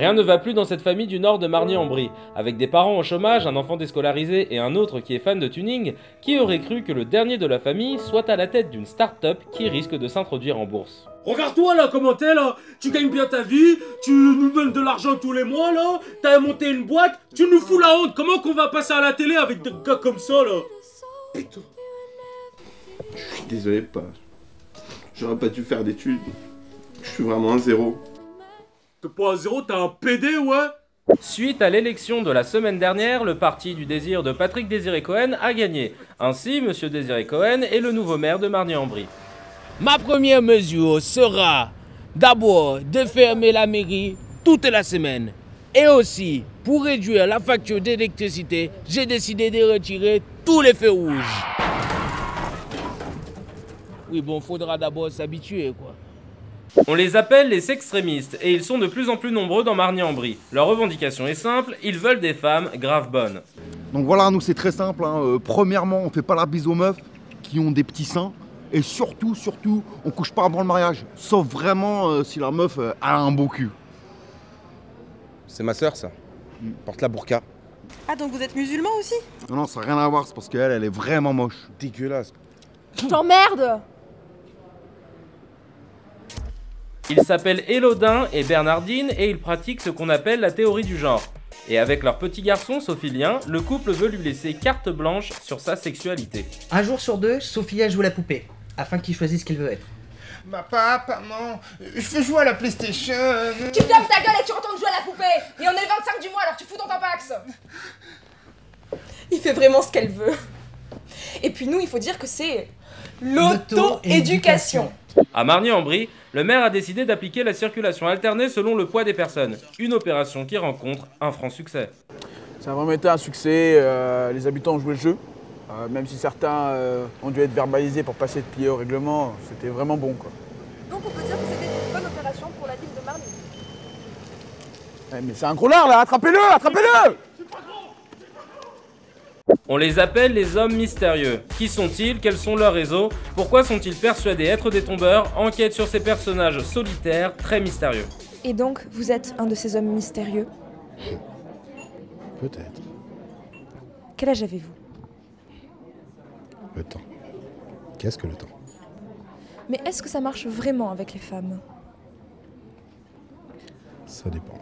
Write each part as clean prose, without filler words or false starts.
Rien ne va plus dans cette famille du nord de Marny-en-Brie. Avec des parents au chômage, un enfant déscolarisé et un autre qui est fan de tuning, qui aurait cru que le dernier de la famille soit à la tête d'une start-up qui risque de s'introduire en bourse. Regarde-toi là, comment t'es là. Tu gagnes bien ta vie, tu nous donnes de l'argent tous les mois là, t'as monté une boîte, tu nous fous la honte. Comment qu'on va passer à la télé avec des gars comme ça là? Putain. Je suis désolé, pas. J'aurais pas dû faire d'études. Je suis vraiment un zéro. T'es pas un zéro, t'es un PD, ouais? Suite à l'élection de la semaine dernière, le parti du désir de Patrick Désiré-Cohen a gagné. Ainsi, M. Désiré-Cohen est le nouveau maire de Marny-en-Brie. Ma première mesure sera d'abord de fermer la mairie toute la semaine. Et aussi, pour réduire la facture d'électricité, j'ai décidé de retirer tous les feux rouges. Oui, bon, faudra d'abord s'habituer, quoi. On les appelle les sextrémistes et ils sont de plus en plus nombreux dans Marny-en-Brie. Leur revendication est simple, ils veulent des femmes grave bonnes. Donc voilà, nous c'est très simple. Premièrement, on fait pas la bise aux meufs qui ont des petits seins. Et surtout, on couche pas avant le mariage. Sauf vraiment si la meuf a un beau cul. C'est ma sœur, ça. Porte la burqa. Ah, donc vous êtes musulman aussi? Non, ça n'a rien à voir, c'est parce qu'elle est vraiment moche. Dégueulasse. Je t'emmerde! Ils s'appellent Élodin et Bernardine et ils pratiquent ce qu'on appelle la théorie du genre. Et avec leur petit garçon, Sophilien, le couple veut lui laisser carte blanche sur sa sexualité. Un jour sur deux, Sophia joue la poupée, afin qu'il choisisse ce qu'il veut être. Papa, maman, je veux jouer à la PlayStation. Tu fermes ta gueule et tu retournes jouer à la poupée! Et on est le 25 du mois, alors tu fous dans ton pax! Il fait vraiment ce qu'elle veut. Et puis nous, il faut dire que c'est l'auto-éducation. À Marny-en-Brie, le maire a décidé d'appliquer la circulation alternée selon le poids des personnes. Une opération qui rencontre un franc succès. Ça a vraiment été un succès, les habitants ont joué le jeu. Même si certains ont dû être verbalisés pour passer de plier au règlement, c'était vraiment bon, quoi. Donc on peut dire que c'était une bonne opération pour la ville de Marny. Mais c'est un gros lard là, attrapez-le, attrapez-le! On les appelle les hommes mystérieux. Qui sont-ils? Quels sont leurs réseaux? Pourquoi sont-ils persuadés être des tombeurs? Enquête sur ces personnages solitaires très mystérieux. Et donc, vous êtes un de ces hommes mystérieux? Peut-être. Quel âge avez-vous? Le temps. Qu'est-ce que le temps? Mais est-ce que ça marche vraiment avec les femmes? Ça dépend.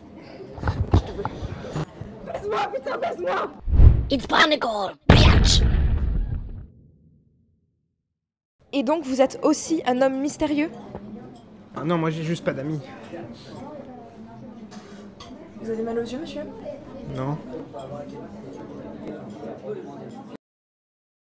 Baise-moi, putain, baise-moi! It's panical, bitch! Et donc, vous êtes aussi un homme mystérieux? Ah non, moi j'ai juste pas d'amis. Vous avez mal aux yeux, monsieur? Non.